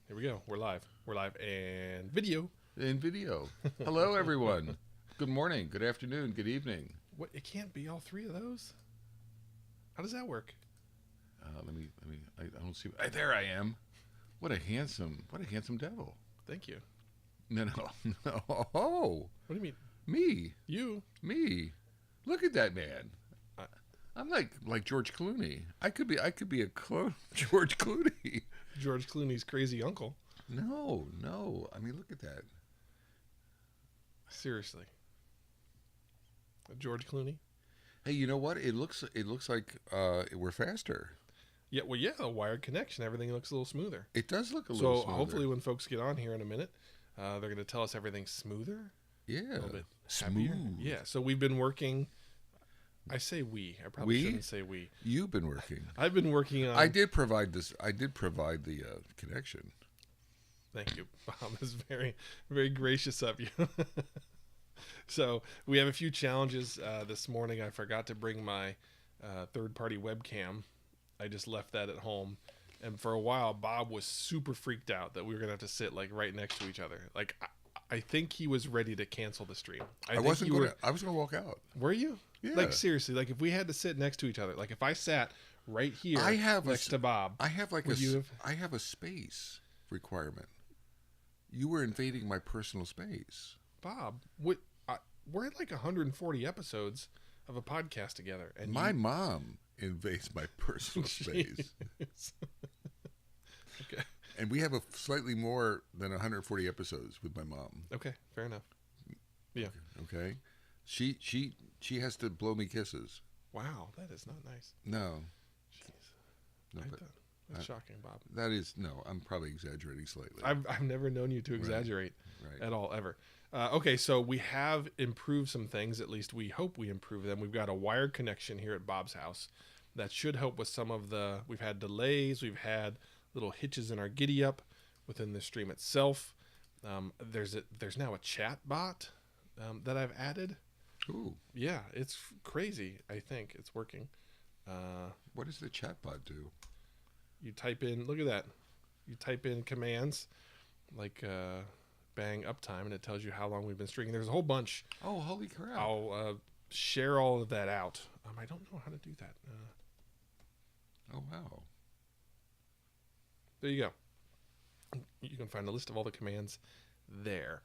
Here we go. We're live. We're live and video. In video. Hello, everyone. Good morning, good afternoon, good evening. What? It can't be all three of those. How does that work? I don't see. There I am. What a handsome devil. Thank you. No. Oh, What do you mean? me. You? Me. Look at that man. I'm like George Clooney. I could be a clone of George Clooney. George Clooney's crazy uncle. No. I mean, look at that. Seriously. George Clooney? Hey, you know what? It looks like we're faster. Yeah, well, yeah, a wired connection. Everything looks a little smoother. It does look a little smoother. So hopefully when folks get on here in a minute, they're going to tell us everything's smoother. Yeah. A little bit Smooth. happier. Yeah, so we've been working. I say we. I probably shouldn't say we. You've been working. I've been working on... I did provide the connection. Thank you, Bob. That's very, very gracious of you. So we have a few challenges this morning. I forgot to bring my third-party webcam. I just left that at home. And for a while, Bob was super freaked out that we were going to have to sit like right next to each other. Like, I think he was ready to cancel the stream. I was going to walk out. Were you? Yeah. Like, seriously, like if we had to sit next to each other, like if I sat right here next to Bob. I have I have a space requirement. You were invading my personal space. Bob, we're at like 140 episodes of a podcast together. And my mom invades my personal space. Okay. And we have a slightly more than 140 episodes with my mom. Okay, fair enough. Yeah. Okay. She has to blow me kisses. Wow, that is not nice. No. Jeez. No, That's shocking, Bob. That is I'm probably exaggerating slightly. I've never known you to exaggerate Right. at all ever. Okay, so we have improved some things. At least we hope we improve them. We've got a wired connection here at Bob's house that should help with some of the. We've had delays. We've had little hitches in our giddy up within the stream itself. There's now a chat bot that I've added. Ooh. Yeah, it's crazy. I think it's working. What does the chatbot do? You type in, look at that. You type in commands like bang uptime, and it tells you how long we've been streaming. There's a whole bunch. Oh, holy crap. I'll share all of that out. I don't know how to do that. Oh, wow. There you go. You can find a list of all the commands there.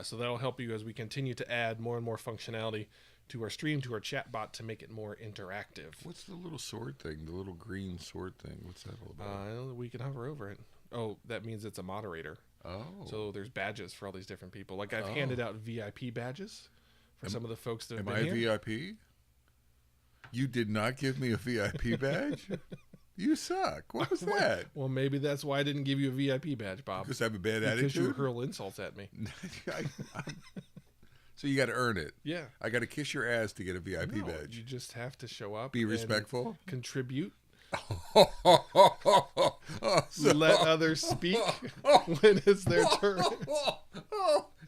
So that'll help you as we continue to add more and more functionality to our stream, to our chat bot, to make it more interactive. What's the little sword thing, the little green sword thing? What's that all about? We can hover over it. Oh, that means it's a moderator. Oh. So there's badges for all these different people. Like I've handed out VIP badges for some of the folks that have been here. Am I a VIP? You did not give me a VIP badge? You suck. What was that? Well, maybe that's why I didn't give you a VIP badge, Bob. Because I have a bad attitude? Because you hurl insults at me. So you got to earn it. Yeah. I got to kiss your ass to get a VIP badge. You just have to show up. Be respectful. Contribute. So, let others speak when it's their turn.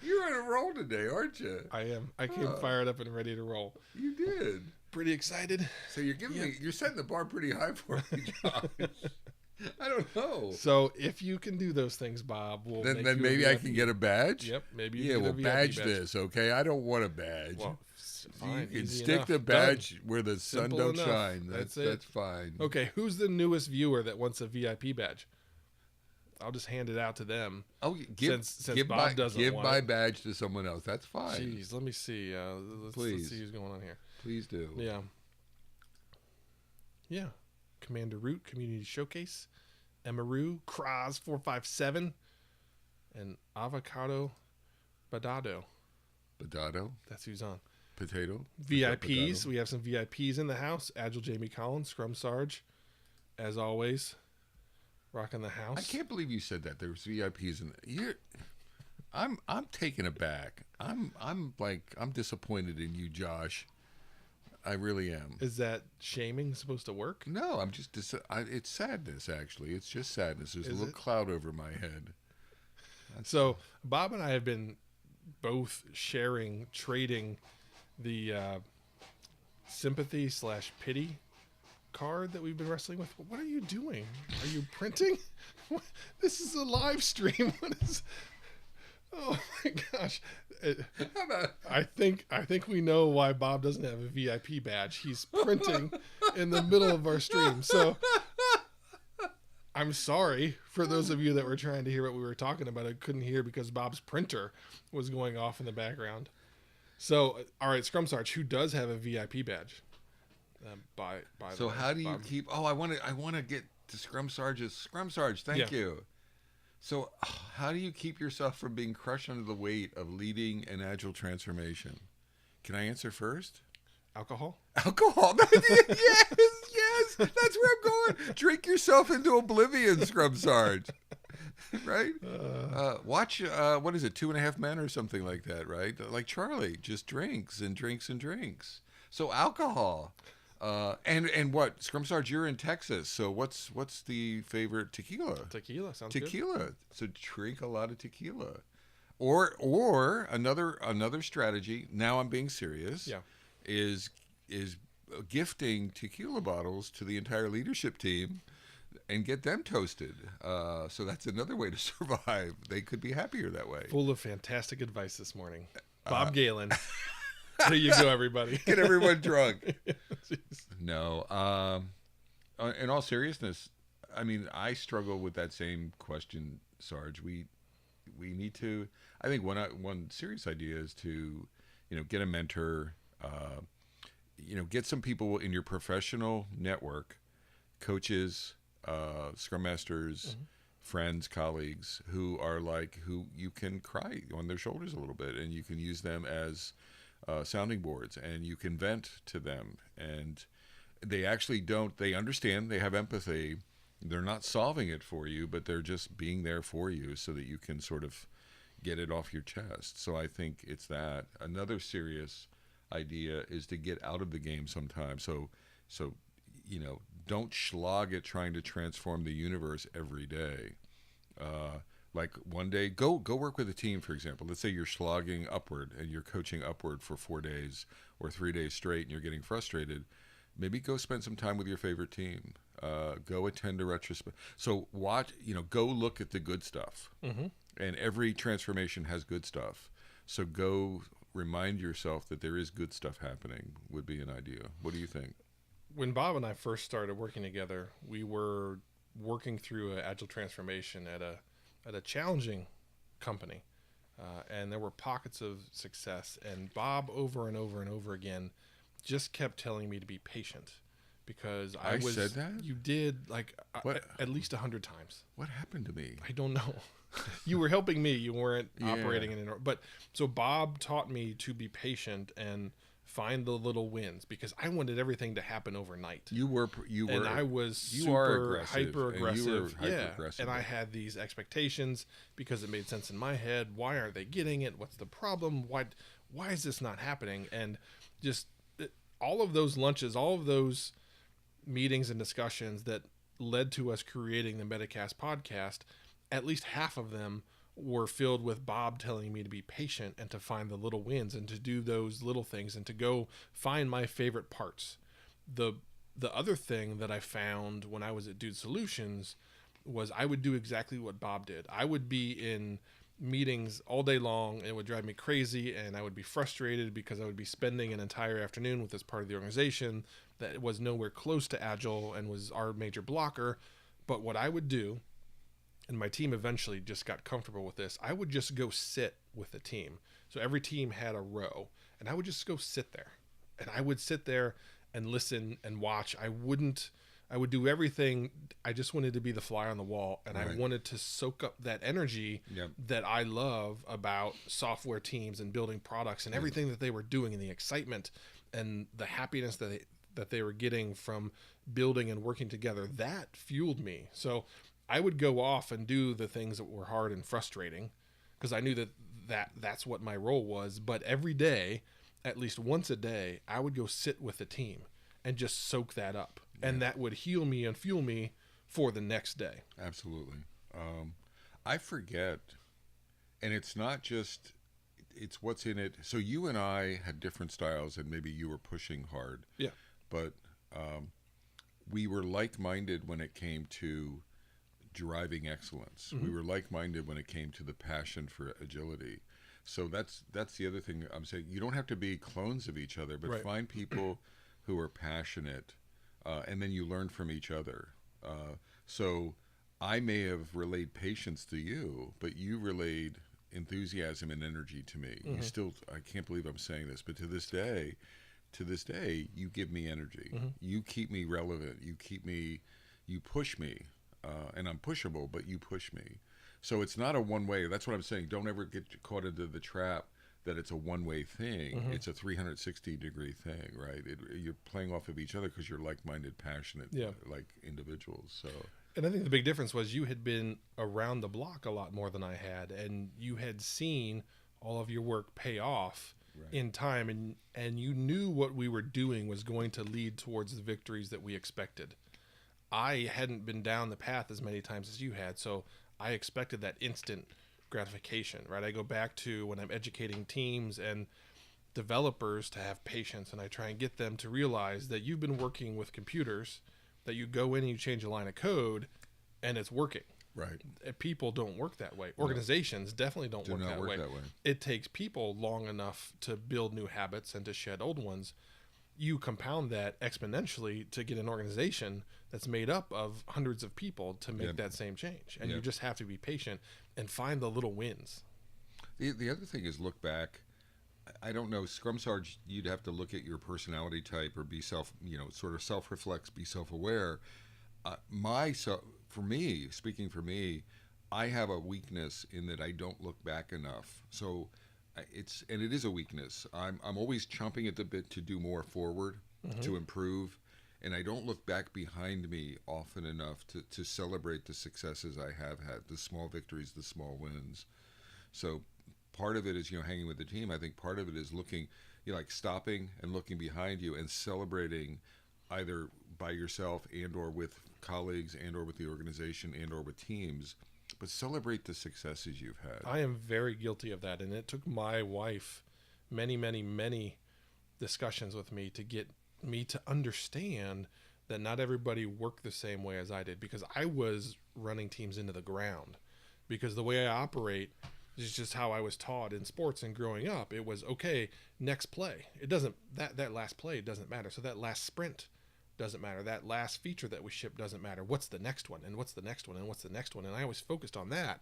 You're in a roll today, aren't you? I am. I came fired up and ready to roll. You did. Pretty excited. So you're setting the bar pretty high for me, Josh. I don't know. So if you can do those things, Bob, then maybe I can get a badge. Yep, maybe. We'll badge this, okay? I don't want a badge. Well, fine. You can stick the badge where the sun don't shine. That's fine. Okay, who's the newest viewer that wants a VIP badge? I'll just hand it out to them. Oh, since Bob doesn't give want my it. badge to someone else. That's fine. Jeez, let me see. Let's see who's going on here. Please do. Yeah. Commander Root, Community Showcase, Emaru, Kraz 457, and Avocado Badado. Badado? That's who's on. Potato? VIPs. We have some VIPs in the house. Agile Jamie Collins, Scrum Sarge, as always, rocking the house. I can't believe you said that. There's VIPs in here. I'm taken aback. I'm disappointed in you, Josh. I really am. Is that shaming supposed to work? No, I'm just. It's sadness, actually. It's just sadness. There's a little cloud over my head. So Bob and I have been both trading the sympathy / pity card that we've been wrestling with. What are you doing? Are you printing? This is a live stream. What is? Oh my gosh! I think we know why Bob doesn't have a VIP badge. He's printing in the middle of our stream. So I'm sorry for those of you that were trying to hear what we were talking about. I couldn't hear because Bob's printer was going off in the background. So, all right, Scrum Sarge, who does have a VIP badge? By so how do you Bob? Keep? Oh, I want to get to Scrum Sarge's Scrum Sarge. Thank you. So, how do you keep yourself from being crushed under the weight of leading an agile transformation? Can I answer first? Alcohol? Alcohol. yes. That's where I'm going. Drink yourself into oblivion, Scrum Sarge. Right? Watch, what is it, 2.5 Men or something like that, right? Like Charlie, just drinks and drinks and drinks. So alcohol. And what, Scrum Sarge, you're in Texas, so what's the favorite tequila? Tequila, sounds good. Tequila. So drink a lot of tequila. Or another strategy, now I'm being serious, is gifting tequila bottles to the entire leadership team and get them toasted. So that's another way to survive. They could be happier that way. Full of fantastic advice this morning. Bob Galen. There you go, everybody. Get everyone drunk. No. In all seriousness, I mean, I struggle with that same question, Sarge. We need to, I think one serious idea is to, get a mentor, get some people in your professional network, coaches, Scrum Masters, friends, colleagues who you can cry on their shoulders a little bit, and you can use them as sounding boards, and you can vent to them, and they understand, they have empathy. They're not solving it for you, but they're just being there for you so that you can sort of get it off your chest. So I think it's that. Another serious idea is to get out of the game sometimes. So don't slog at trying to transform the universe every day. Like one day, go work with a team, for example. Let's say you're slogging upward and you're coaching upward for 4 days or 3 days straight and you're getting frustrated. Maybe go spend some time with your favorite team. Go attend a retrospect. So go look at the good stuff. And every transformation has good stuff. So go remind yourself that there is good stuff happening would be an idea. What do you think? When Bob and I first started working together, we were working through an agile transformation at a challenging company. And there were pockets of success. And Bob, over and over and over again, just kept telling me to be patient. Because I said that? You did, at least 100 times. What happened to me? I don't know. You were helping me. You weren't operating in an... But so Bob taught me to be patient and find the little wins, because I wanted everything to happen overnight. And I was super hyper aggressive. And I had these expectations because it made sense in my head. Why aren't they getting it? What's the problem? Why is this not happening? And just all of those lunches, all of those meetings and discussions that led to us creating the Metacast podcast, at least half of them were filled with Bob telling me to be patient and to find the little wins and to do those little things and to go find my favorite parts. The other thing that I found when I was at Dude Solutions was I would do exactly what Bob did. I would be in meetings all day long, and it would drive me crazy, and I would be frustrated because I would be spending an entire afternoon with this part of the organization that was nowhere close to Agile and was our major blocker. But what I would do, and my team eventually just got comfortable with this, I would just go sit with the team. So every team had a row, and I would just go sit there. And I would sit there and listen and watch. I would do everything. I just wanted to be the fly on the wall, and I wanted to soak up that energy that I love about software teams and building products and everything that they were doing, and the excitement and the happiness that they were getting from building and working together. That fueled me. So I would go off and do the things that were hard and frustrating because I knew that's what my role was. But every day, at least once a day, I would go sit with the team and just soak that up. Yeah. And that would heal me and fuel me for the next day. Absolutely. I forget, and it's not just, it's what's in it. So you and I had different styles, and maybe you were pushing hard. Yeah. But we were like-minded when it came to driving excellence. Mm-hmm. We were like-minded when it came to the passion for agility. So that's the other thing I'm saying. You don't have to be clones of each other, but Right. find people who are passionate, and then you learn from each other. So I may have relayed patience to you, but you relayed enthusiasm and energy to me. Mm-hmm. You still, I can't believe I'm saying this, but to this day, you give me energy. Mm-hmm. You keep me relevant. You push me, and I'm pushable, but you push me. So it's not a one way. That's what I'm saying. Don't ever get caught into the trap that it's a one way thing. Mm-hmm. It's a 360-degree thing, right? You're playing off of each other because you're like-minded, passionate, like individuals. So. And I think the big difference was you had been around the block a lot more than I had, and you had seen all of your work pay off in time, and you knew what we were doing was going to lead towards the victories that we expected. I hadn't been down the path as many times as you had, so I expected that instant gratification, right? I go back to when I'm educating teams and developers to have patience, and I try and get them to realize that you've been working with computers, that you go in and you change a line of code and it's working. Right. People don't work that way. Organizations definitely don't work that way. It takes people long enough to build new habits and to shed old ones. You compound that exponentially to get an organization that's made up of hundreds of people to make that same change. And you just have to be patient and find the little wins. The other thing is look back. I don't know, Scrum Sarge, you'd have to look at your personality type or be sort of self-reflect, be self-aware. Speaking for me, I have a weakness in that I don't look back enough. So it is a weakness. I'm always chomping at the bit to do more forward, to improve, and I don't look back behind me often enough to celebrate the successes I have had, the small victories, the small wins. So part of it is, hanging with the team. I think part of it is looking, like stopping and looking behind you and celebrating either by yourself and or with colleagues and or with the organization and or with teams, but celebrate the successes you've had. I am very guilty of that, and it took my wife many, many, many discussions with me to get me to understand that not everybody worked the same way as I did, because I was running teams into the ground, because the way I operate is just how I was taught in sports and growing up. It was, okay, next play. It doesn't, that last play doesn't matter. So that last sprint doesn't matter. That last feature that we ship doesn't matter. What's the next one? And what's the next one? And what's the next one? And I was focused on that.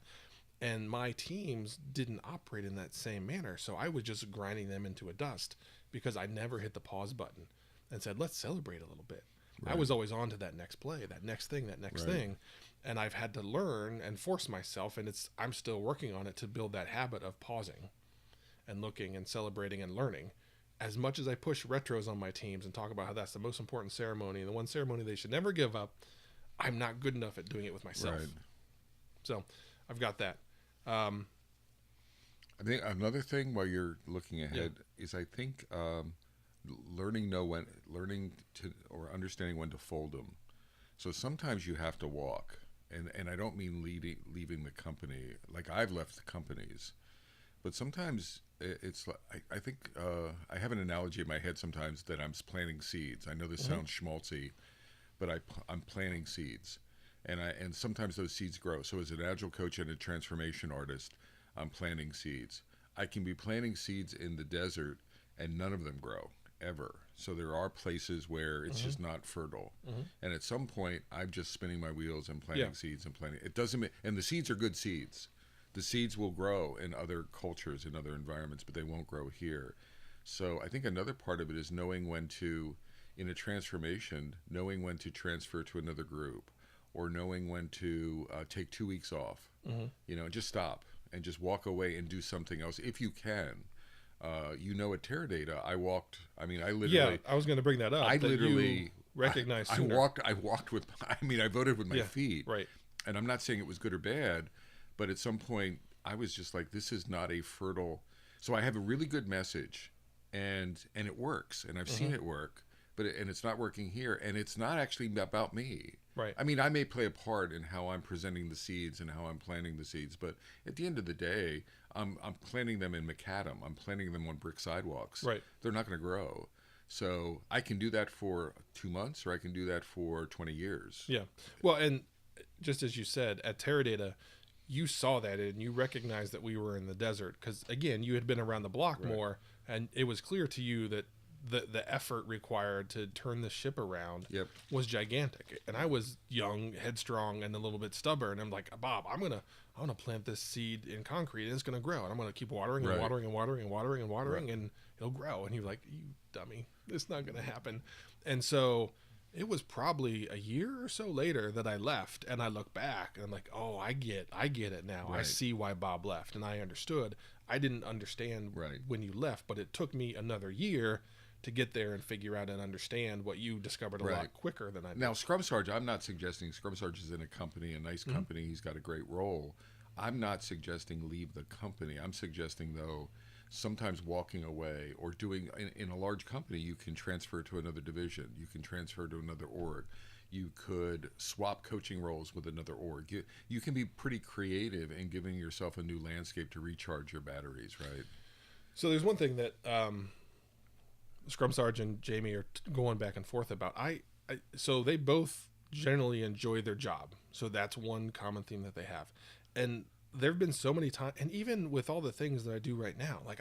And my teams didn't operate in that same manner. So I was just grinding them into a dust because I never hit the pause button and said, let's celebrate a little bit. Right. I was always on to that next play, that next thing, thing. And I've had to learn and force myself, and I'm still working on it, to build that habit of pausing and looking and celebrating and learning. As much as I push retros on my teams and talk about how that's the most important ceremony and the one ceremony they should never give up, I'm not good enough at doing it with myself. Right. So I've got that. I think another thing while you're looking ahead is, I think, learning to or understanding when to fold them. So sometimes you have to walk, and I don't mean leaving the company. Like, I've left companies, but sometimes it's like, I think I have an analogy in my head sometimes that I'm planting seeds. I know this sounds schmaltzy, but I'm planting seeds, and sometimes those seeds grow. So as an agile coach and a transformation artist, I'm planting seeds. I can be planting seeds in the desert and none of them grow ever. So there are places where it's just not fertile. And at some point, I'm just spinning my wheels and planting seeds and planting. It doesn't, and the seeds are good seeds. The seeds will grow in other cultures, in other environments, but they won't grow here. So I think another part of it is knowing when to, in a transformation, knowing when to transfer to another group, or knowing when to take 2 weeks off. Just stop and just walk away and do something else if you can. At Teradata, I literally... Yeah, I was going to bring that up. I literally... recognized I walked with... I voted with my feet. Right. And I'm not saying it was good or bad, but at some point, I was just like, this is not a fertile... So I have a really good message, and it works, and I've seen it work, and it's not working here, and it's not actually about me. Right. I may play a part in how I'm presenting the seeds and how I'm planting the seeds, but at the end of the day, I'm planting them in macadam. I'm planting them on brick sidewalks. Right. They're not going to grow. So I can do that for 2 months, or I can do that for 20 years. Yeah. Well, and just as you said, at Teradata, you saw that and you recognized that we were in the desert because, again, you had been around the block Right. more, and it was clear to you that the effort required to turn the ship around Yep. was gigantic. And I was young, headstrong, and a little bit stubborn. I'm like, Bob, I'm gonna plant this seed in concrete, and it's gonna grow, and I'm gonna keep watering and Right. watering and watering and watering and watering, Right. and it'll grow. And you're like, you dummy, it's not gonna happen. And so it was probably a year or so later that I left, and I look back and I'm like, oh, I get it now. I Right. see why Bob left, and I understood. I didn't understand Right. when you left, but it took me another year to get there and figure out and understand what you discovered a Right. lot quicker than I did. Now, Scrum Sarge, I'm not suggesting Scrum Sarge is in a company, a nice company. He's got a great role. I'm not suggesting leave the company. I'm suggesting, though, sometimes walking away or doing in a large company, you can transfer to another division. You can transfer to another org. You could swap coaching roles with another org. You can be pretty creative in giving yourself a new landscape to recharge your batteries, right? So there's one thing that Scrum Sarge and Jamie are going back and forth about. So they both generally enjoy their job. So that's one common theme that they have. And there've been so many times, and even with all the things that I do right now, like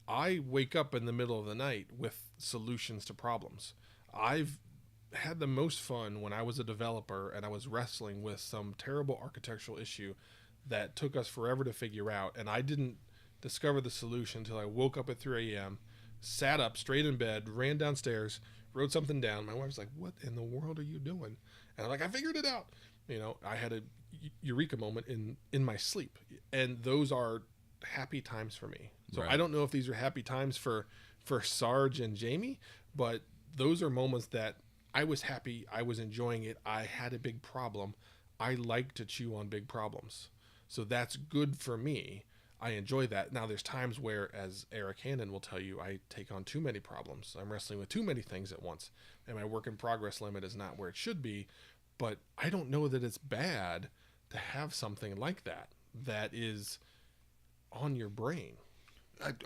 I wake up in the middle of the night with solutions to problems. I've had the most fun when I was a developer and I was wrestling with some terrible architectural issue that took us forever to figure out, and I didn't discover the solution until I woke up at 3 a.m., sat up straight in bed, ran downstairs, wrote something down. My wife's like, what in the world are you doing? And I'm like, I figured it out. I had a eureka moment in my sleep. And those are happy times for me. So Right. I don't know if these are happy times for Sarge and Jamie, but those are moments that I was happy. I was enjoying it. I had a big problem. I like to chew on big problems. So that's good for me. I enjoy that. Now, there's times where, as Eric Hannon will tell you, I take on too many problems. I'm wrestling with too many things at once, and my work in progress limit is not where it should be. But I don't know that it's bad to have something like that is on your brain.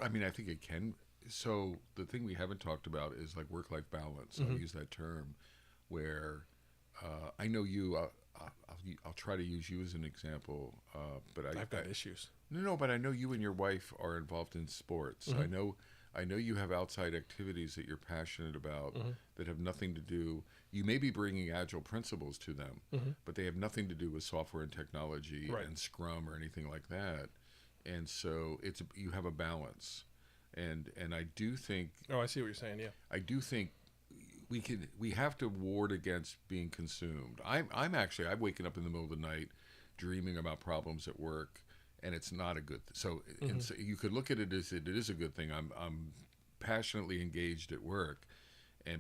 I mean, I think it can. So the thing we haven't talked about is like work-life balance. I'll use that term, where I know you. I'll try to use you as an example, but I've got issues. No, but I know you and your wife are involved in sports. I know you have outside activities that you're passionate about that have nothing to do. You may be bringing agile principles to them, but they have nothing to do with software and technology Right. and Scrum or anything like that. And so you have a balance, and I do think Oh, I see what you're saying. Yeah. I do think we have to ward against being consumed. I'm waking up in the middle of the night dreaming about problems at work, and it's not a good so you could look at it as it is a good thing. I'm passionately engaged at work,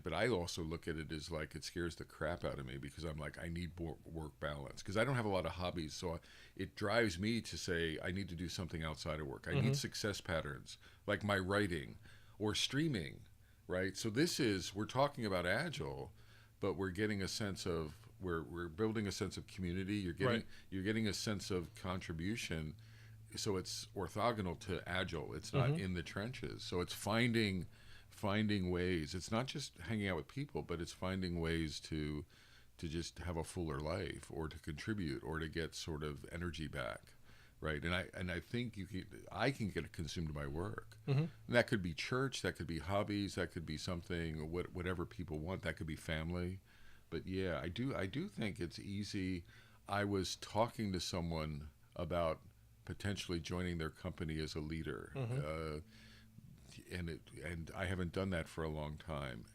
but I also look at it as like it scares the crap out of me because I'm like I need work balance because I don't have a lot of hobbies, so it drives me to say I need to do something outside of work. I need success patterns like my writing or streaming. Right, so we're talking about agile, but we're getting a sense of we're building a sense of community. You're getting a sense of contribution, so it's orthogonal to agile. It's not in the trenches. So it's finding ways. It's not just hanging out with people, but it's finding ways to just have a fuller life or to contribute or to get sort of energy back. Right, and I think I can get consumed by work. And that could be church, that could be hobbies, that could be something, whatever people want. That could be family, but yeah, I do think it's easy. I was talking to someone about potentially joining their company as a leader, and I haven't done that for a long time.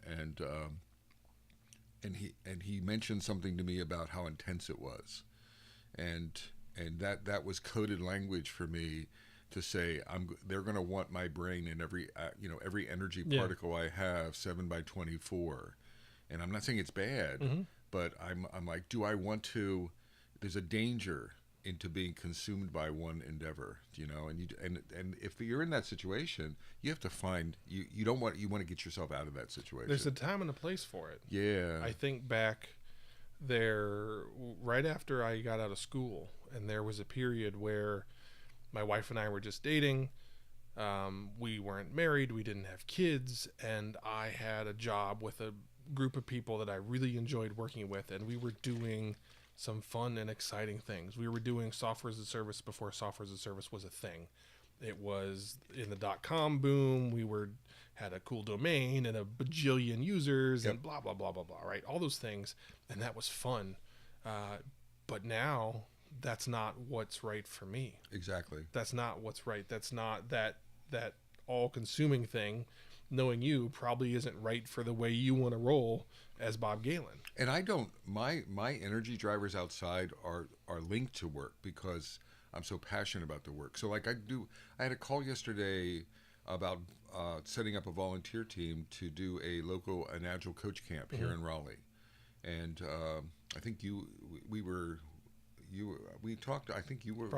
And he mentioned something to me about how intense it was, and that was coded language for me to say they're going to want my brain in every energy particle I have 7x24, and I'm not saying it's bad, but I'm like, do I want to? There's a danger into being consumed by one endeavor, and if you're in that situation, you have to find you want to get yourself out of that situation. There's a time and a place for it. Yeah, I think back there right after I got out of school, and there was a period where my wife and I were just dating. We weren't married, we didn't have kids, and I had a job with a group of people that I really enjoyed working with, and we were doing some fun and exciting things. We were doing software as a service before software as a service was a thing. It was in the .com boom. We had a cool domain and a bajillion users and blah, blah, blah, blah, blah, right? All those things. And that was fun. But now that's not what's right for me. Exactly. That's not what's right. That's not that all-consuming thing. Knowing you probably isn't right for the way you want to roll as Bob Galen. And I don't, my energy drivers outside are linked to work because I'm so passionate about the work. So like I had a call yesterday about setting up a volunteer team to do an Agile coach camp here in Raleigh. And I think we talked, I think you were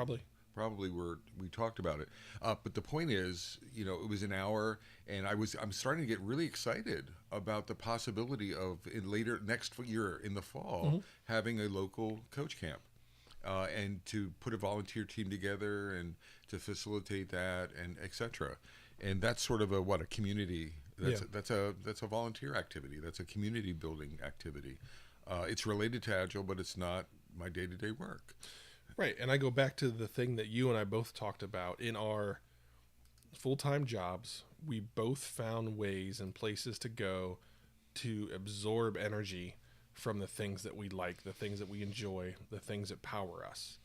we talked about it. But the point is, it was an hour, and I'm starting to get really excited about the possibility of next year in the fall having a local coach camp. And to put a volunteer team together and to facilitate that and etc. And that's sort of a community. That's a volunteer activity. That's a community building activity. It's related to Agile, but it's not my day-to-day work. Right. And I go back to the thing that you and I both talked about in our full-time jobs. We both found ways and places to go to absorb energy from the things that we like, the things that we enjoy, the things that power us.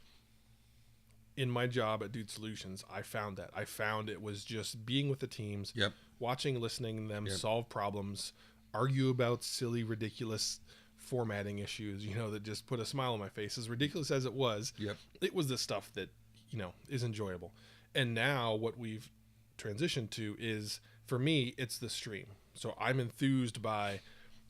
In my job at Dude Solutions, I found that. I found it was just being with the teams, watching, listening to them solve problems, argue about silly, ridiculous formatting issues, that just put a smile on my face. As ridiculous as it was, it was the stuff that, is enjoyable. And now what we've transitioned to is, for me, it's the stream. So I'm enthused by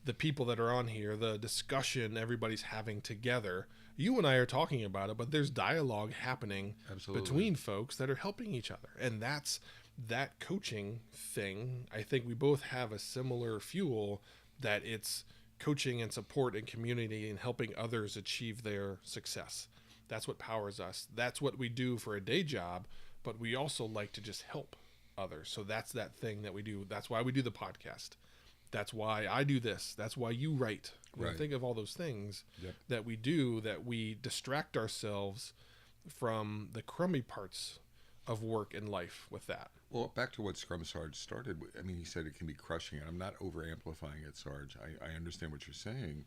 the people that are on here, the discussion everybody's having together. You and I are talking about it, but there's dialogue happening between folks that are helping each other. And that's that coaching thing. I think we both have a similar fuel, that it's coaching and support and community and helping others achieve their success. That's what powers us. That's what we do for a day job, but we also like to just help others. So that's that thing that we do. That's why we do the podcast. That's why I do this. That's why you write. Right. Think of all those things that we do, that we distract ourselves from the crummy parts of work and life with that. Well, back to what Scrum Sarge started with. I mean, he said it can be crushing. I'm not over amplifying it, Sarge. I understand what you're saying.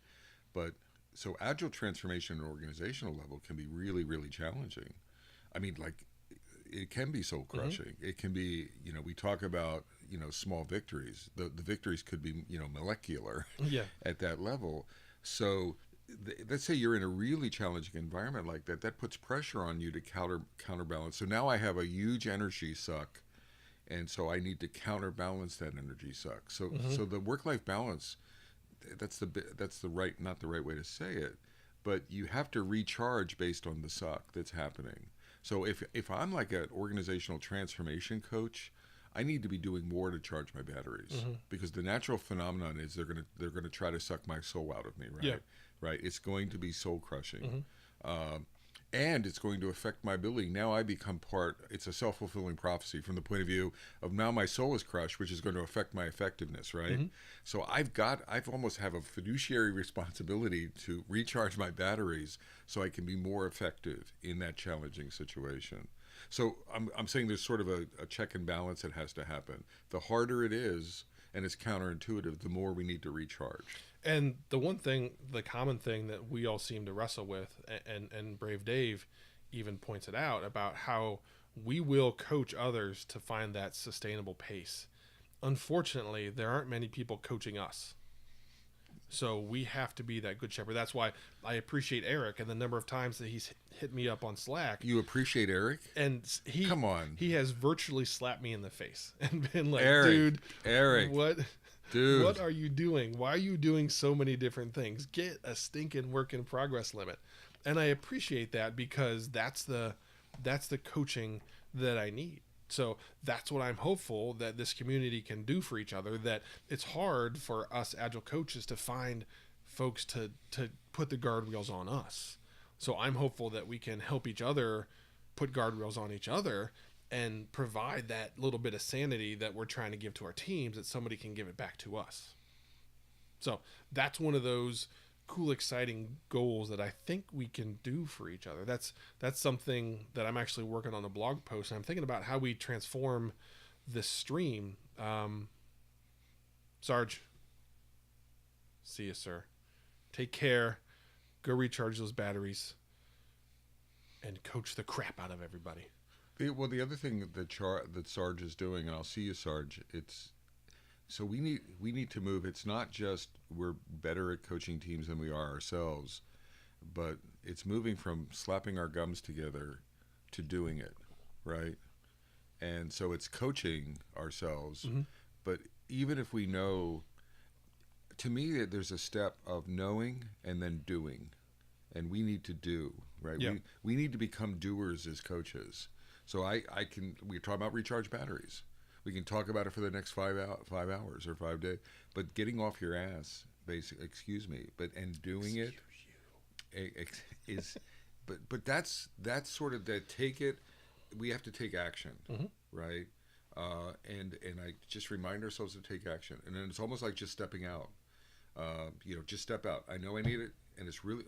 But so Agile transformation at an organizational level can be really, really challenging. I mean, like, it can be soul crushing. It can be, we talk about, small victories. The victories could be, molecular at that level. So let's say you're in a really challenging environment like that. That puts pressure on you to counterbalance. So now I have a huge energy suck, and so I need to counterbalance that energy suck. So so the work-life balance, that's not the right way to say it, but you have to recharge based on the suck that's happening. So if I'm like an organizational transformation coach, I need to be doing more to charge my batteries, because the natural phenomenon is they're gonna try to suck my soul out of me, right? Right. It's going to be soul crushing, and it's going to affect my ability. Now I become it's a self-fulfilling prophecy from the point of view of now my soul is crushed, which is going to affect my effectiveness, right? So I've almost have a fiduciary responsibility to recharge my batteries so I can be more effective in that challenging situation. So I'm saying there's sort of a check and balance that has to happen. The harder it is, and it's counterintuitive, the more we need to recharge. And the common thing that we all seem to wrestle with, and Brave Dave even points it out, about how we will coach others to find that sustainable pace. Unfortunately, there aren't many people coaching us. So we have to be that good shepherd. That's why I appreciate Eric and the number of times that he's hit me up on Slack. You appreciate Eric? And come on. He has virtually slapped me in the face and been like, Eric, what are you doing? Why are you doing so many different things? Get a stinking work in progress limit. And I appreciate that, because that's the coaching that I need. So that's what I'm hopeful that this community can do for each other, that it's hard for us Agile coaches to find folks to put the guardrails on us. So I'm hopeful that we can help each other put guardrails on each other, and provide that little bit of sanity that we're trying to give to our teams, that somebody can give it back to us. So that's one of those cool, exciting goals that I think we can do for each other. That's something that I'm actually working on a blog post, and I'm thinking about how we transform this stream. Sarge, see you, sir. Take care. Go recharge those batteries and coach the crap out of everybody. Well, the other thing that Sarge is doing, and I'll see you, Sarge. So we need to move. It's not just we're better at coaching teams than we are ourselves, but it's moving from slapping our gums together to doing it, right? And so it's coaching ourselves. Mm-hmm. But even if we know, to me, there's a step of knowing and then doing, and we need to do, right? Yep. We need to become doers as coaches. So we're talking about recharge batteries. We can talk about it for the next 5 hours or 5 days, but getting off your ass, and doing it is, but that's sort of that. Take it. We have to take action, mm-hmm. right? And I just remind ourselves to take action, and then it's almost like just stepping out. Just step out. I know I need it, and it's really,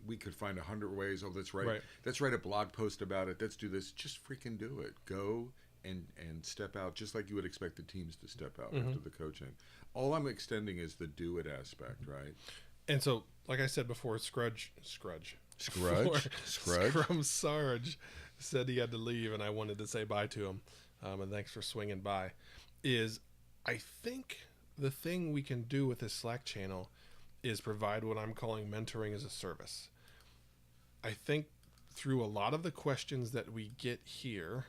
we could find 100 ways. Oh, that's right. Let's write a blog post about it. Let's do this. Just freaking do it. Go and step out, just like you would expect the teams to step out mm-hmm. after the coaching. All I'm extending is the do it aspect, right? And so, like I said before, Scrum Sarge said he had to leave, and I wanted to say bye to him. And thanks for swinging by. I think the thing we can do with this Slack channel is provide what I'm calling mentoring as a service. I think through a lot of the questions that we get here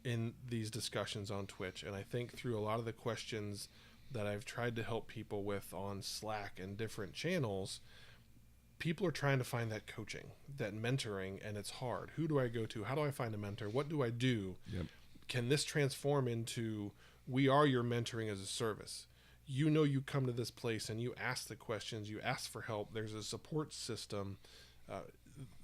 in these discussions on Twitch, and I think through a lot of the questions that I've tried to help people with on Slack and different channels, people are trying to find that coaching, that mentoring, and it's hard. Who do I go to? How do I find a mentor? What do I do? Yep. Can this transform into, we are your mentoring as a service? You come to this place and you ask the questions, you ask for help. There's a support system.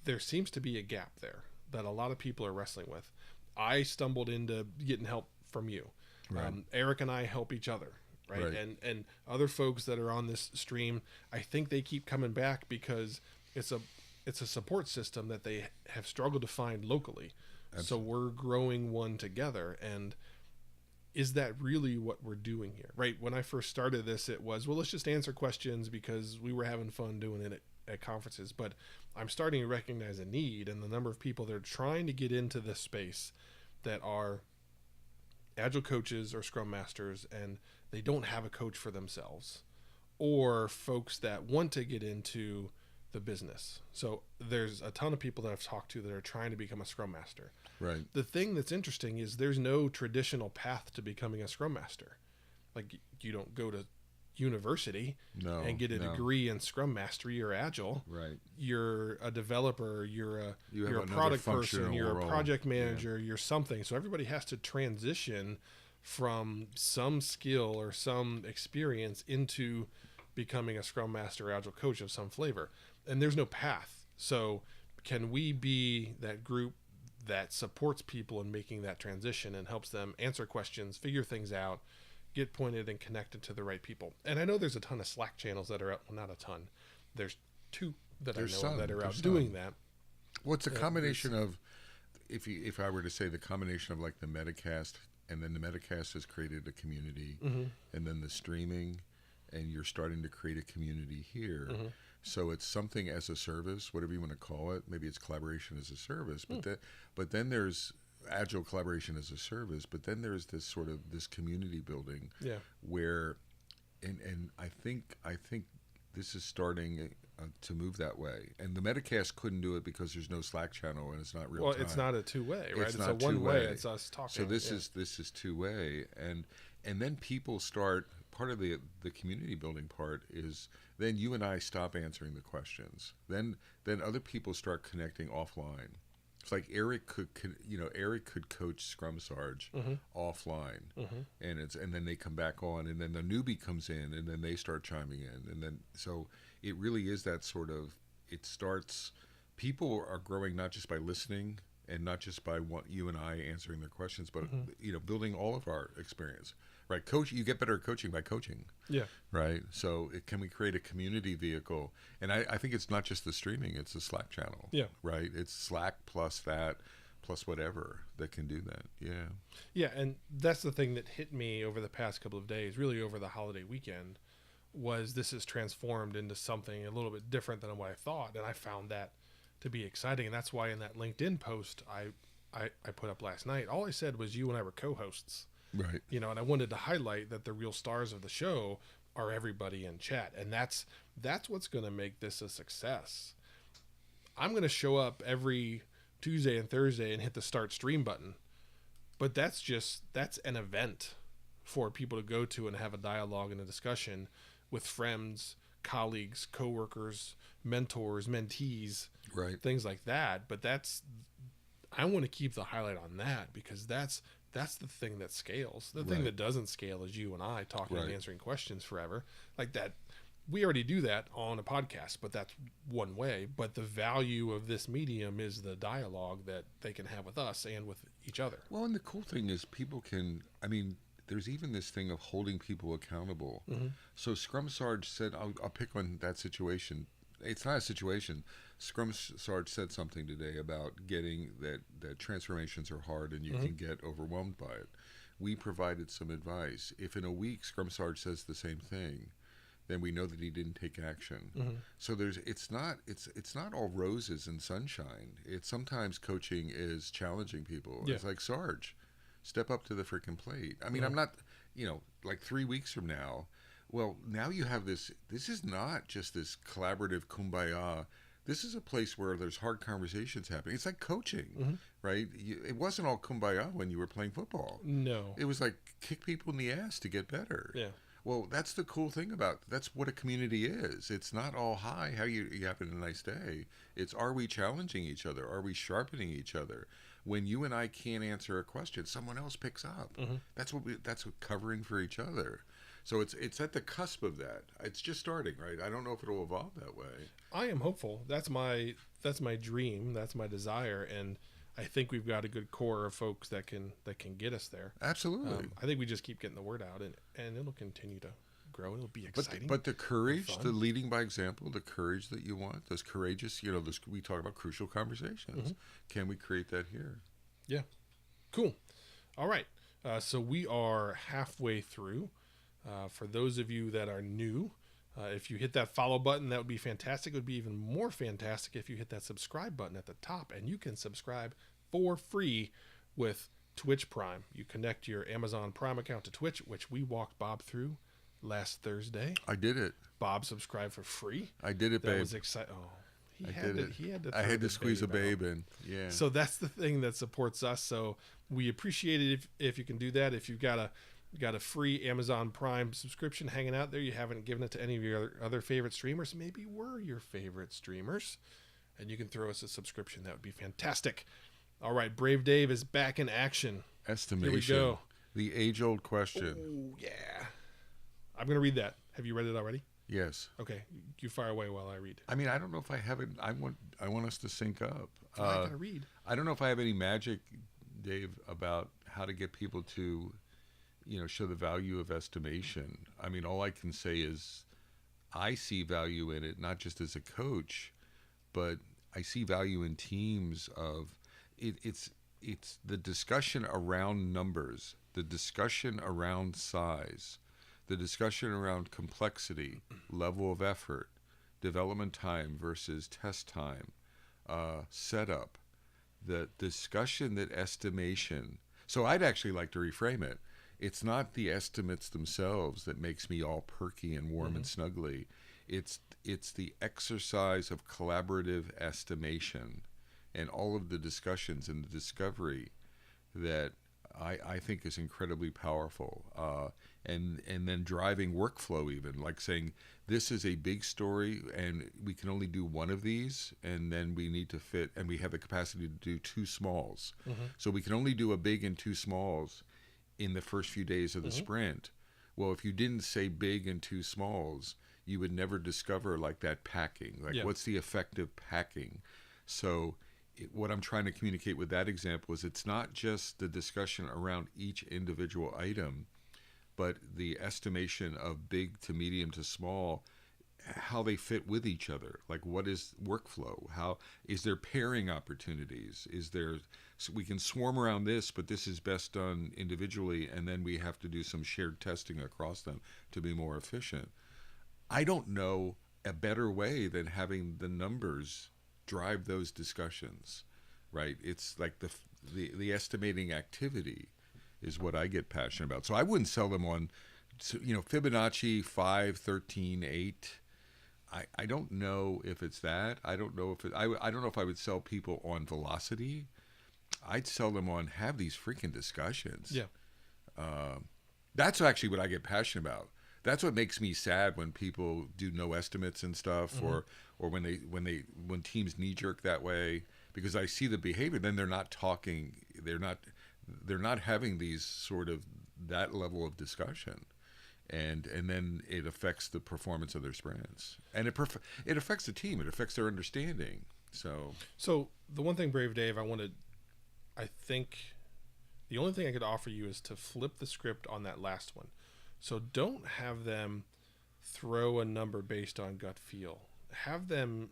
There seems to be a gap there that a lot of people are wrestling with. I stumbled into getting help from you. Right. Eric and I help each other, right? And other folks that are on this stream, I think they keep coming back because it's a support system that they have struggled to find locally. Absolutely. So we're growing one together. And is that really what we're doing here? Right? When I first started this, it was, well, let's just answer questions because we were having fun doing it at conferences. But I'm starting to recognize a need, and the number of people that are trying to get into this space that are agile coaches or scrum masters, and they don't have a coach for themselves, or folks that want to get into the business. So there's a ton of people that I've talked to that are trying to become a scrum master. Right. The thing that's interesting is there's no traditional path to becoming a scrum master. Like, you don't go to university and get a degree in scrum mastery or agile. Right. You're a developer, you're a product person, you're a project manager, you're something. So everybody has to transition from some skill or some experience into becoming a scrum master or agile coach of some flavor. And there's no path. So can we be that group that supports people in making that transition and helps them answer questions, figure things out, get pointed and connected to the right people? And I know there's a ton of Slack channels that are out. Well, not a ton. There's 2 that I know that are out doing that. Well, it's a combination of, if I were to say, the combination of like the Metacast, and then the Metacast has created a community, mm-hmm. and then the streaming, and you're starting to create a community here. Mm-hmm. So it's something as a service, whatever you want to call it. Maybe it's collaboration as a service, but then there's agile collaboration as a service. But then there's this sort of this community building, where, and I think this is starting to move that way. And the Metacast couldn't do it because there's no Slack channel and it's not real time. Well, it's not a 2-way, right? It's a one-way. It's us talking. So this is 2-way, and then people start. Part of the community building part is then you and I stop answering the questions. Then other people start connecting offline. It's like Eric could coach Scrum Sarge mm-hmm. offline, mm-hmm. and then they come back on, and then the newbie comes in, and then they start chiming in, and then so it really is that sort of, it starts. People are growing not just by listening and not just by you and I answering their questions, but building all of our experience. Right, you get better at coaching by coaching. Yeah. Right. So can we create a community vehicle? And I think it's not just the streaming; it's the Slack channel. Yeah. Right. It's Slack plus that, plus whatever that can do that. Yeah. Yeah, and that's the thing that hit me over the past couple of days, really over the holiday weekend, was this has transformed into something a little bit different than what I thought, and I found that to be exciting. And that's why in that LinkedIn post I put up last night, all I said was you and I were co-hosts. Right. And I wanted to highlight that the real stars of the show are everybody in chat. And that's what's going to make this a success. I'm going to show up every Tuesday and Thursday and hit the start stream button. But that's an event for people to go to and have a dialogue and a discussion with friends, colleagues, coworkers, mentors, mentees, right, things like that. But I want to keep the highlight on that, because that's the thing that scales. The thing that doesn't scale is you and I talking and answering questions forever. Like that, we already do that on a podcast, but that's one way. But the value of this medium is the dialogue that they can have with us and with each other. Well, and the cool thing is there's even this thing of holding people accountable. Mm-hmm. So Scrum Sarge said, I'll pick on that situation. It's not a situation. Scrum Sarge said something today about getting that transformations are hard and you can get overwhelmed by it. We provided some advice. If in a week Scrum Sarge says the same thing, then we know that he didn't take action. Mm-hmm. So it's not all roses and sunshine. It's sometimes coaching is challenging people. Yeah. It's like, Sarge, step up to the freaking plate. I mean, I'm not, like 3 weeks from now. Well, now you have this is not just this collaborative kumbaya. This is a place where there's hard conversations happening. It's like coaching, right? It wasn't all kumbaya when you were playing football. No. It was like kick people in the ass to get better. Yeah. Well, that's the cool thing that's what a community is. It's not all hi, how you having a nice day. It's, are we challenging each other? Are we sharpening each other? When you and I can't answer a question, someone else picks up. That's what covering for each other. So it's at the cusp of that. It's just starting, right? I don't know if it'll evolve that way. I am hopeful. That's my dream. That's my desire, and I think we've got a good core of folks that can get us there. Absolutely. I think we just keep getting the word out, and it'll continue to grow. It'll be exciting. But the courage, the leading by example, the courage that you want, those courageous, we talk about crucial conversations. Can we create that here? Yeah. Cool. All right. So we are halfway through. For those of you that are new, if you hit that follow button, that would be fantastic. It would be even more fantastic if you hit that subscribe button at the top, and you can subscribe for free with Twitch Prime. You connect your Amazon Prime account to Twitch, which we walked Bob through last Thursday. I did it. Bob subscribed for free. I did it, babe. That was exciting. Oh, I had to squeeze a babe in. Yeah. So that's the thing that supports us. So we appreciate it if you can do that. If you've got a free Amazon Prime subscription hanging out there, you haven't given it to any of your other favorite streamers, maybe we're your favorite streamers, and you can throw us a subscription. That would be fantastic. All right, Brave Dave is back in action. Estimation. Here we go. The age-old question. Oh, yeah. I'm going to read that. Have you read it already? Yes. Okay, you fire away while I read. I mean, I don't know if I have it. I want us to sync up. I got to read. I don't know if I have any magic, Dave, about how to get people to show the value of estimation. I mean, all I can say is I see value in it, not just as a coach, but I see value in teams of it. It's the discussion around numbers, the discussion around size, the discussion around complexity, level of effort, development time versus test time, setup, the discussion that estimation. So I'd actually like to reframe it. It's not the estimates themselves that makes me all perky and warm and snuggly. It's the exercise of collaborative estimation and all of the discussions and the discovery that I think is incredibly powerful. And then driving workflow, even like saying this is a big story and we can only do one of these, and then we need to fit, and we have the capacity to do two smalls. So we can only do a big and two smalls in the first few days of the sprint. Well, if you didn't say big and two smalls, you would never discover like that packing. Like what's the effective packing? So what I'm trying to communicate with that example is it's not just the discussion around each individual item, but the estimation of big to medium to small, how they fit with each other. Like, what is workflow? How is there pairing opportunities? Is there, so we can swarm around this, but this is best done individually, and then we have to do some shared testing across them to be more efficient. I don't know a better way than having the numbers drive those discussions, right? It's like the estimating activity is what I get passionate about. So I wouldn't sell them on, Fibonacci 5, 13, 8. I don't know if it's that. I don't know if I don't know if I would sell people on velocity. I'd sell them on have these freaking discussions. Yeah. That's actually what I get passionate about. That's what makes me sad when people do no estimates and stuff, or when teams knee jerk that way, because I see the behavior. Then they're not talking. They're not having these sort of that level of discussion, and then it affects the performance of their sprints, and it affects the team. It affects their understanding. So the one thing, Brave Dave, I think the only thing I could offer you is to flip the script on that last one. So don't have them throw a number based on gut feel. Have them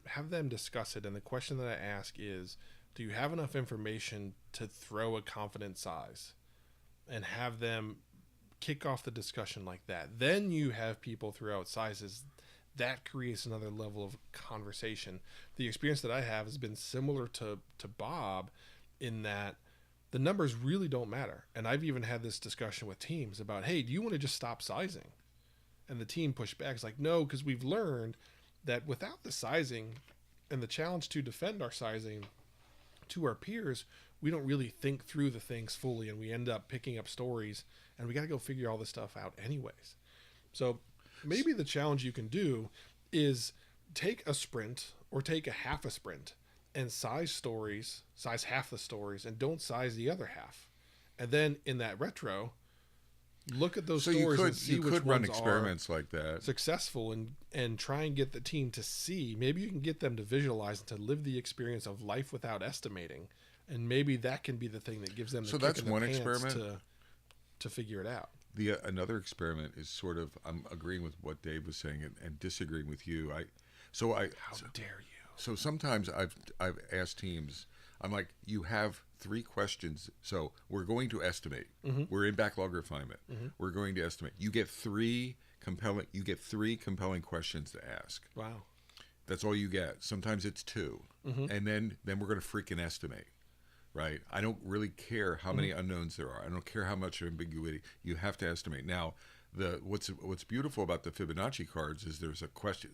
discuss it. And the question that I ask is, do you have enough information to throw a confident size? And have them kick off the discussion like that. Then you have people throw out sizes. That creates another level of conversation. The experience that I have has been similar to Bob, in that the numbers really don't matter. And I've even had this discussion with teams about, hey, do you want to just stop sizing? And the team pushed back. It's like, no, because we've learned that without the sizing and the challenge to defend our sizing to our peers, we don't really think through the things fully, and we end up picking up stories, and we got to go figure all this stuff out anyways. So maybe the challenge you can do is take a sprint or take a half a sprint and size half the stories, and don't size the other half. And then in that retro, look at those stories and see which run ones experiments are like that, successful, and try and get the team to see. Maybe you can get them to visualize and to live the experience of life without estimating, and maybe that can be the thing that gives them the that's one experiment to figure it out. The another experiment is sort of, I'm agreeing with what Dave was saying and disagreeing with you. How dare you? So sometimes I've asked teams, I'm like, you have 3 questions. So we're going to estimate. Mm-hmm. We're in backlog refinement. Mm-hmm. We're going to estimate. You get 3 compelling questions to ask. Wow. That's all you get. Sometimes it's 2. Mm-hmm. And then we're going to freaking estimate. Right? I don't really care how many unknowns there are. I don't care how much ambiguity. You have to estimate. Now, what's beautiful about the Fibonacci cards is there's a question.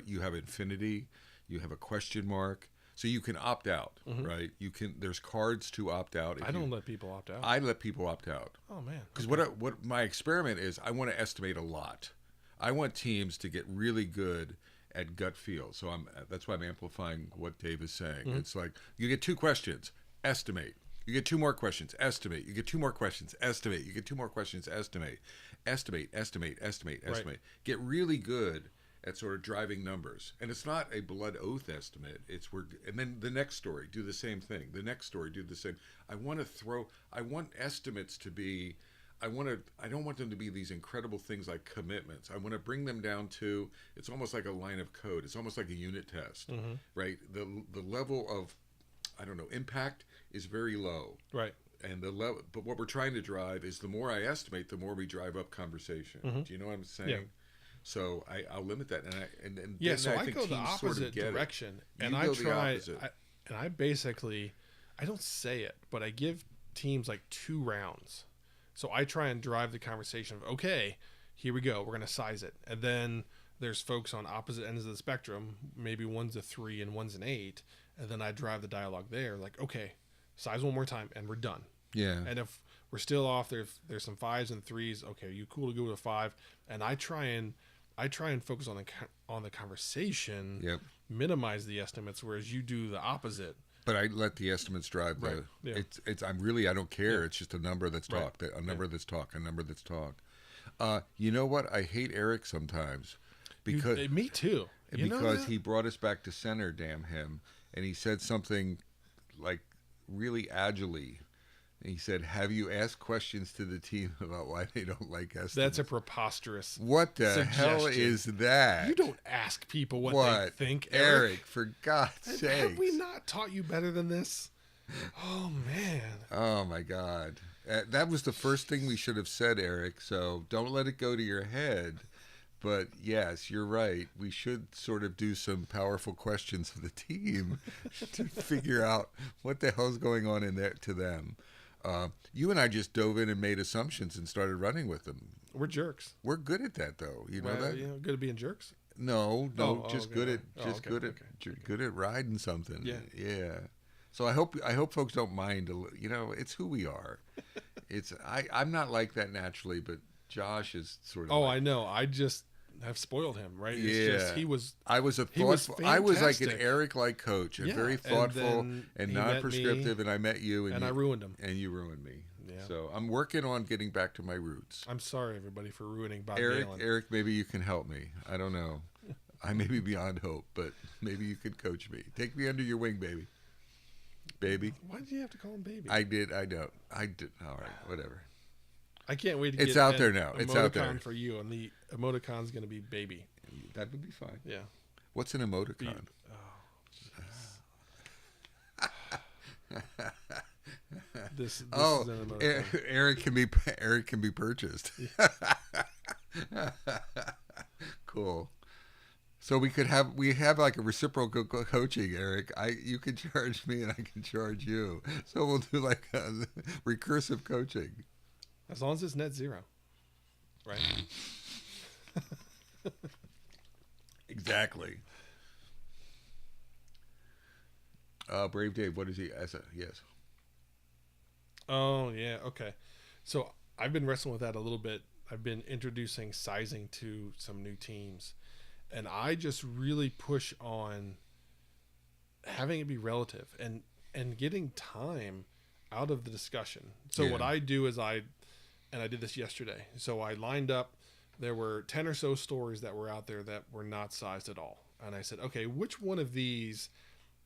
You have infinity. You have a question mark, so you can opt out, right? There's cards to opt out. I don't let people opt out. I let people opt out. Oh man! Because what my experiment is, I want to estimate a lot. I want teams to get really good at gut feel. So that's why I'm amplifying what Dave is saying. Mm-hmm. It's like you get 2 questions, estimate. You get 2 more questions, estimate. You get 2 more questions, estimate. You get 2 more questions, estimate. Estimate. Right. Get really good at sort of driving numbers. And it's not a blood oath estimate. And then the next story, do the same thing. The next story, do the same. I want estimates to be, I don't want them to be these incredible things like commitments. I want to bring them down to, it's almost like a line of code. It's almost like a unit test, right? The level of, impact is very low. Right. And but what we're trying to drive is, the more I estimate, the more we drive up conversation. Mm-hmm. Do you know what I'm saying? Yeah. So I'll limit that, and yeah. So I go the opposite direction, and I try. I basically, I don't say it, but I give teams like 2 rounds. So I try and drive the conversation of, okay, here we go, we're gonna size it, and then there's folks on opposite ends of the spectrum. Maybe one's a 3 and one's an 8, and then I drive the dialogue there. Like, okay, size one more time, and we're done. Yeah. And if we're still off, there's some 5s and 3s. Okay, are you cool to go with a 5? And I try and focus on the conversation. Yep. Minimize the estimates, whereas you do the opposite. But I let the estimates drive. Right. Yeah. I don't care. Yeah. It's just a number that's talked. Right. A number that's talked. You know what? I hate Eric sometimes because me too. Because he brought us back to center. Damn him! And he said something like really agilely. He said, "Have you asked questions to the team about why they don't like estimates?" That's a preposterous What the suggestion. hell is that? You don't ask people what they think, Eric. For God's sake. Have we not taught you better than this? Oh, man. Oh, my God. That was the first thing we should have said, Eric, so don't let it go to your head. But, yes, you're right. We should sort of do some powerful questions of the team to figure out what the hell's going on in there to them. You and I just dove in and made assumptions and started running with them. We're jerks. We're good at that, though. You know that? Good at being jerks? No, just okay. good at riding something. Yeah. So I hope folks don't mind. It's who we are. I'm not like that naturally, but Josh is sort of. Oh, I know. I just have spoiled him, right? It's just, I was like an Eric-like coach, and very thoughtful and non-prescriptive, and I met you, and I ruined him. And you ruined me. Yeah. So I'm working on getting back to my roots. I'm sorry, everybody, for ruining Bob Galen. Eric, maybe you can help me. I don't know. I may be beyond hope, but maybe you could coach me. Take me under your wing, baby. Baby. Why did you have to call him baby? I did. I don't. I did. All right. Whatever. I can't wait to get it's out there now. It's out there for you, and the emoticon's going to be baby. That would be fine. Yeah. What's an emoticon? This is an emoticon. Eric can be purchased. Cool. So we have like a reciprocal coaching, Eric. You can charge me and I can charge you. So we'll do like a recursive coaching. As long as it's net zero, right? Exactly. Brave Dave, what is he? Yes. Oh yeah, okay. So I've been wrestling with that a little bit. I've been introducing sizing to some new teams. And I just really push on having it be relative and getting time out of the discussion. So what I do is I did this yesterday. So I lined up, there were 10 or so stories that were out there that were not sized at all. And I said, okay, which one of these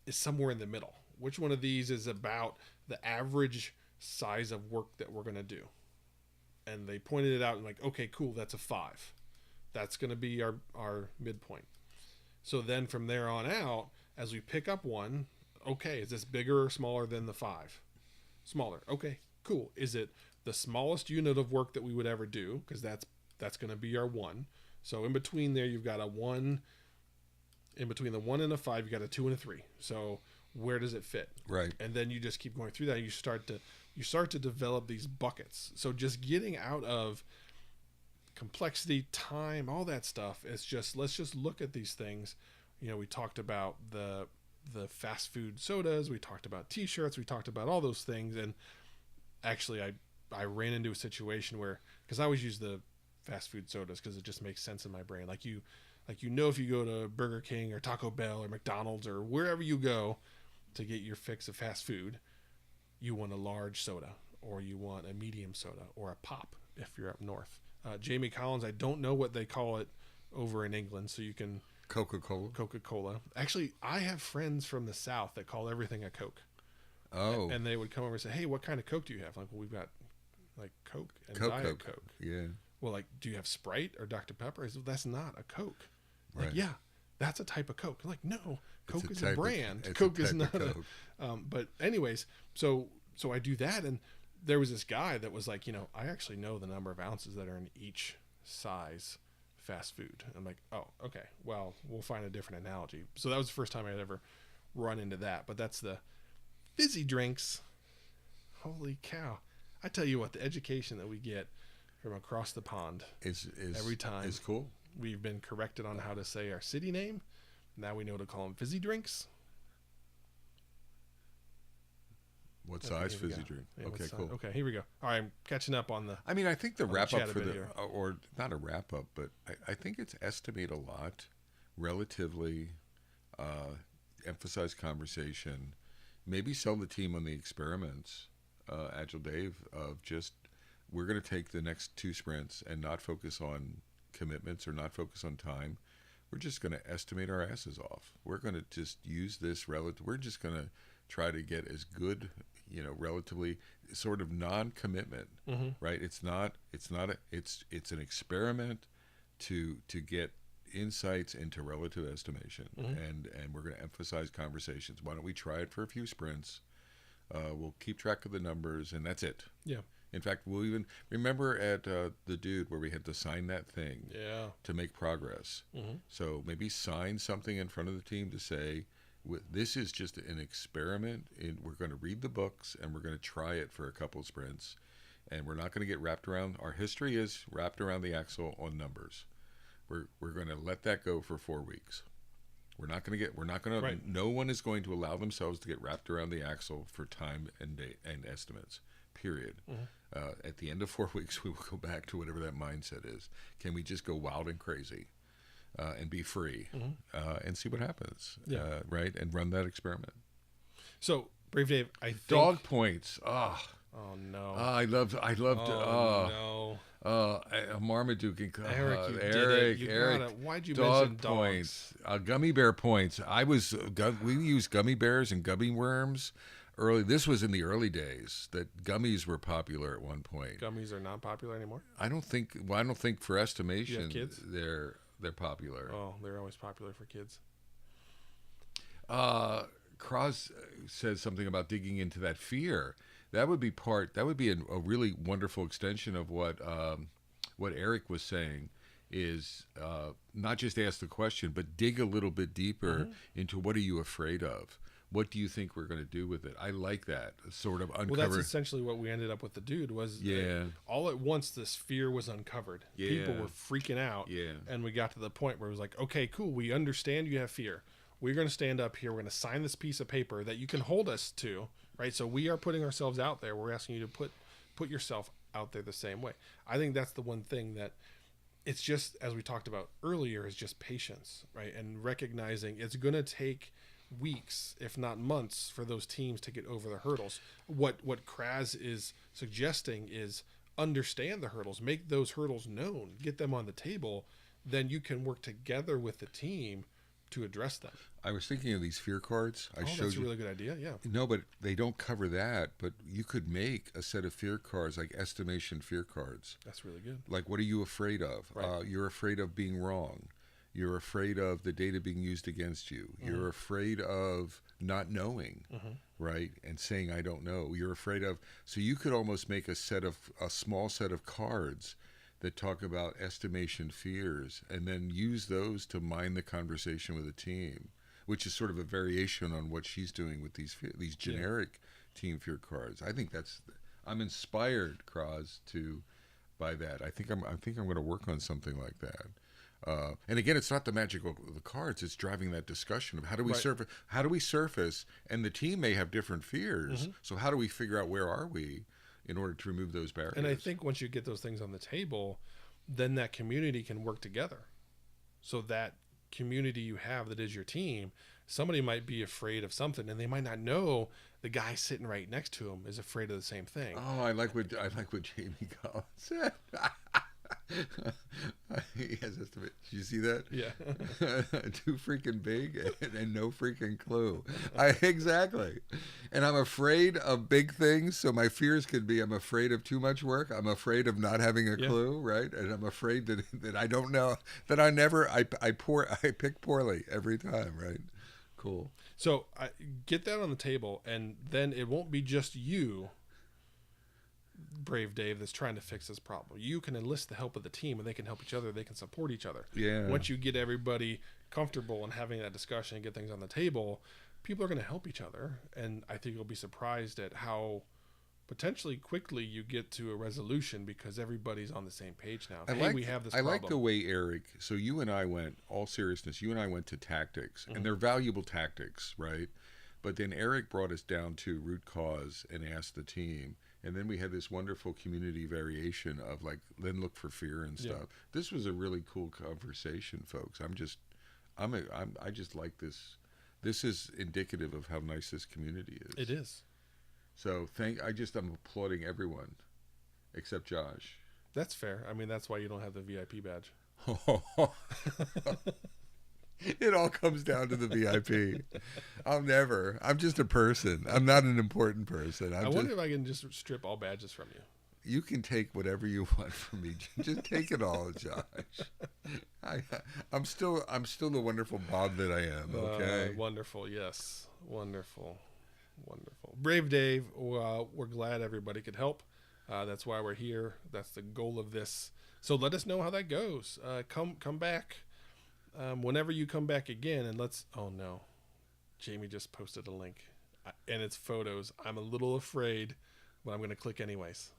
is somewhere in the middle? Which one of these is about the average size of work that we're going to do? And they pointed it out and like, okay, cool, that's a 5. That's going to be our midpoint. So then from there on out, as we pick up one, okay, is this bigger or smaller than the 5? Smaller. Okay, cool. Is it the smallest unit of work that we would ever do? Because that's going to be our 1. So in between there, you've got a 1. In between the 1 and a 5, you've got a 2 and a 3. So where does it fit? Right. And then you just keep going through that. You start to develop these buckets. So just getting out of complexity, time, all that stuff. It's just, let's just look at these things. We talked about the fast food sodas. We talked about t-shirts. We talked about all those things. And actually I ran into a situation where, because I always use the fast food sodas because it just makes sense in my brain. Like if you go to Burger King or Taco Bell or McDonald's or wherever you go to get your fix of fast food, you want a large soda or you want a medium soda or a pop if you're up north. Jamie Collins, I don't know what they call it over in England, so you can... Coca-Cola. Actually, I have friends from the South that call everything a Coke. Oh. And they would come over and say, hey, what kind of Coke do you have? Like, well, we've got, like, Coke and Diet Coke. Yeah. Well, like, do you have Sprite or Dr. Pepper? I said, well, that's not a Coke. Right. Like, yeah, that's a type of Coke. I'm like, no, Coke is a brand. Coke is not a... but anyways, so I do that, and there was this guy that was like, I actually know the number of ounces that are in each size fast food. I'm like, oh, okay, well, we'll find a different analogy. So that was the first time I'd ever run into that. But that's the fizzy drinks. Holy cow. I tell you what, the education that we get from across the pond is every time is cool. We've been corrected on how to say our city name. Now we know to call them fizzy drinks. What size fizzy drink? Yeah, okay, cool. Okay, here we go. All right, I'm catching up on the... I mean, I think the wrap up for here. or not a wrap up, but I think it's estimate a lot, relatively, emphasize conversation, maybe sell the team on the experiments, Agile Dave, of just, we're going to take the next 2 sprints and not focus on commitments or not focus on time. We're just going to estimate our asses off. We're going to just use this we're just going to try to get as good, relatively sort of non-commitment, right? It's an experiment to get insights into relative estimation, and we're going to emphasize conversations. Why don't we try it for a few sprints? We'll keep track of the numbers, and that's it. Yeah. In fact, we'll even remember at the Dude where we had to sign that thing to make progress. So maybe sign something in front of the team to say, this is just an experiment. We're going to read the books, and we're going to try it for a couple of sprints. And we're not going to get wrapped around. Our history is wrapped around the axle on numbers. We're going to let that go for 4 weeks. Right. No one is going to allow themselves to get wrapped around the axle for time and date and estimates, period. At the end of 4 weeks, we will go back to whatever that mindset is. Can we just go wild and crazy and be free and see what happens, right? And run that experiment. So, Brave Dave, I think... Dog points. Oh no. I loved. No. Marmaduke. Eric, you Eric, did it. Eric. Why'd you dog mention points? Gummy bear points. We used gummy bears and gummy worms early. This was in the early days that gummies were popular at one point. Gummies are not popular anymore? I don't think for estimation kids? they're popular. Oh, they're always popular for kids. Cross says something about digging into that fear. That would be a really wonderful extension of what Eric was saying, is not just ask the question, but dig a little bit deeper into what are you afraid of? What do you think we're going to do with it? I like that sort of uncover. Well, that's essentially what we ended up with the Dude was all at once this fear was uncovered. Yeah. People were freaking out. Yeah. And we got to the point where it was like, okay, cool. We understand you have fear. We're going to stand up here. We're going to sign this piece of paper that you can hold us to, right? So we are putting ourselves out there. We're asking you to put yourself out there the same way. I think that's the one thing that it's just, as we talked about earlier, is just patience, right? And recognizing it's going to take weeks, if not months, for those teams to get over the hurdles. What Kraz is suggesting is understand the hurdles, make those hurdles known, get them on the table, then you can work together with the team to address them. I was thinking of these fear cards. That's a really good idea, yeah. No, but they don't cover that. But you could make a set of fear cards, like estimation fear cards. That's really good. Like, what are you afraid of? Right. You're afraid of being wrong. You're afraid of the data being used against you. You're afraid of not knowing, right? And saying, I don't know. You're afraid of... So you could almost make a small set of cards that talk about estimation fears, and then use those to mine the conversation with a team, which is sort of a variation on what she's doing with these generic team fear cards. I think I'm inspired, Kraz, by that. I think I'm going to work on something like that. And again, it's not the magic of the cards; it's driving that discussion of how do we surface, and the team may have different fears. So how do we figure out where are we in order to remove those barriers? And I think once you get those things on the table, then that community can work together. So that community you have that is your team, somebody might be afraid of something, and they might not know the guy sitting right next to him is afraid of the same thing. Oh, I like what Jamie Collins said. He has estimate. Did you see that? Yeah. Too freaking big and no freaking clue. Exactly. And I'm afraid of big things. So my fears could be, I'm afraid of too much work. I'm afraid of not having a clue, right? And I'm afraid that I don't know, that I pick poorly every time, right? Cool. So get that on the table, and then it won't be just you, Brave Dave, that's trying to fix this problem. You can enlist the help of the team, and they can help each other. They can support each other. Yeah. Once you get everybody comfortable and having that discussion and get things on the table, people are going to help each other. And I think you'll be surprised at how potentially quickly you get to a resolution because everybody's on the same page now. We have this problem. I like the way, Eric, so you and I went, all seriousness, you and I went to tactics, and they're valuable tactics, right? But then Eric brought us down to root cause and asked the team. And then we had this wonderful community variation of like, then look for fear and stuff. Yeah. This was a really cool conversation, folks. I just like this. This is indicative of how nice this community is. It is. So I'm applauding everyone except Josh. That's fair. I mean, that's why you don't have the VIP badge. It all comes down to the VIP. I'm just a person. I'm not an important person. I wonder if I can just strip all badges from you. You can take whatever you want from me. Just take it all, Josh. I'm still the wonderful Bob that I am. Okay. Wonderful. Yes. Wonderful. Brave Dave. We're glad everybody could help. That's why we're here. That's the goal of this. So let us know how that goes. Come back whenever you come back again, and let's. Oh no, Jamie just posted a link, and it's photos. I'm a little afraid, but I'm going to click anyways.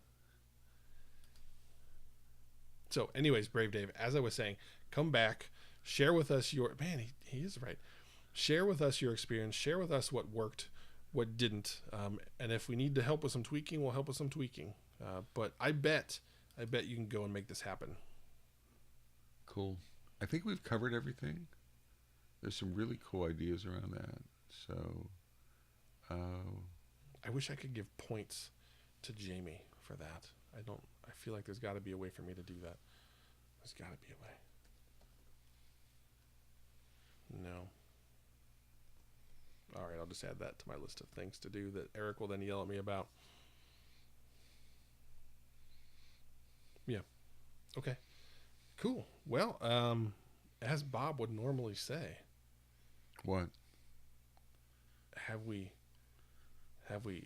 So, anyways, Brave Dave, as I was saying, come back, share with us your man. He is right. Share with us your experience. Share with us what worked, what didn't, and if we need to help with some tweaking, we'll help with some tweaking. But I bet you can go and make this happen. Cool. I think we've covered everything. There's some really cool ideas around that. So, I wish I could give points to Jamie for that. I feel like there's got to be a way for me to do that. There's got to be a way. No. All right, I'll just add that to my list of things to do that Eric will then yell at me about. Yeah. Okay. Cool. Well, as Bob would normally say. What? Have we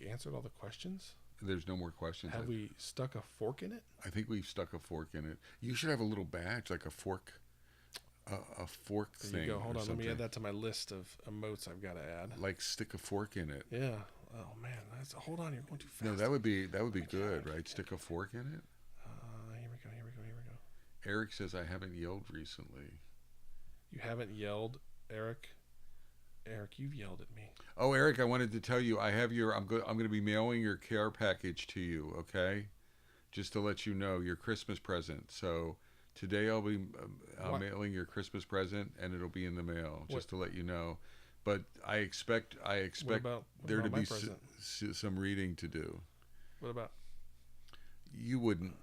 answered all the questions? There's no more questions. Have we stuck a fork in it? I think we've stuck a fork in it. You should have a little badge, like a fork, a fork there thing. You go. Hold on. Something. Let me add that to my list of emotes I've got to add. Like stick a fork in it. Yeah. Oh man. Hold on. You're going too fast. No, that would be good, right? Stick a fork in it. Here we go. Eric says I haven't yelled recently. You haven't yelled, Eric? Eric, you've yelled at me. Oh, Eric, I wanted to tell you I'm going to be mailing your care package to you, okay? Just to let you know, your Christmas present. So today I'll be mailing your Christmas present, and it'll be in the mail, just to let you know. But I expect there to be some reading to do. What about? You wouldn't.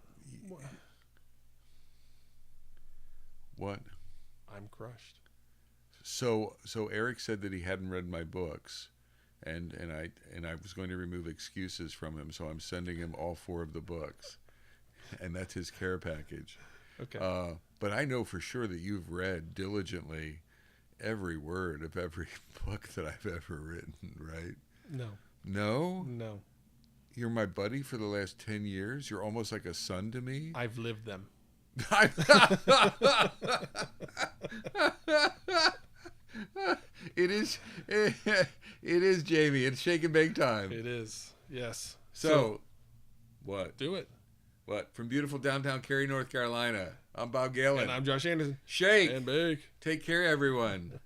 What? I'm crushed. So Eric said that he hadn't read my books, and I was going to remove excuses from him, so I'm sending him all 4 of the books, and that's his care package. Okay. But I know for sure that you've read diligently every word of every book that I've ever written, right? No. No? No. You're my buddy for the last 10 years. You're almost like a son to me. I've lived them. It is Jamie. It's shake and bake time. It is. Yes. So what? Do it. What? From beautiful downtown Cary, North Carolina. I'm Bob Galen. And I'm Josh Anderson. Shake and bake. Take care, everyone.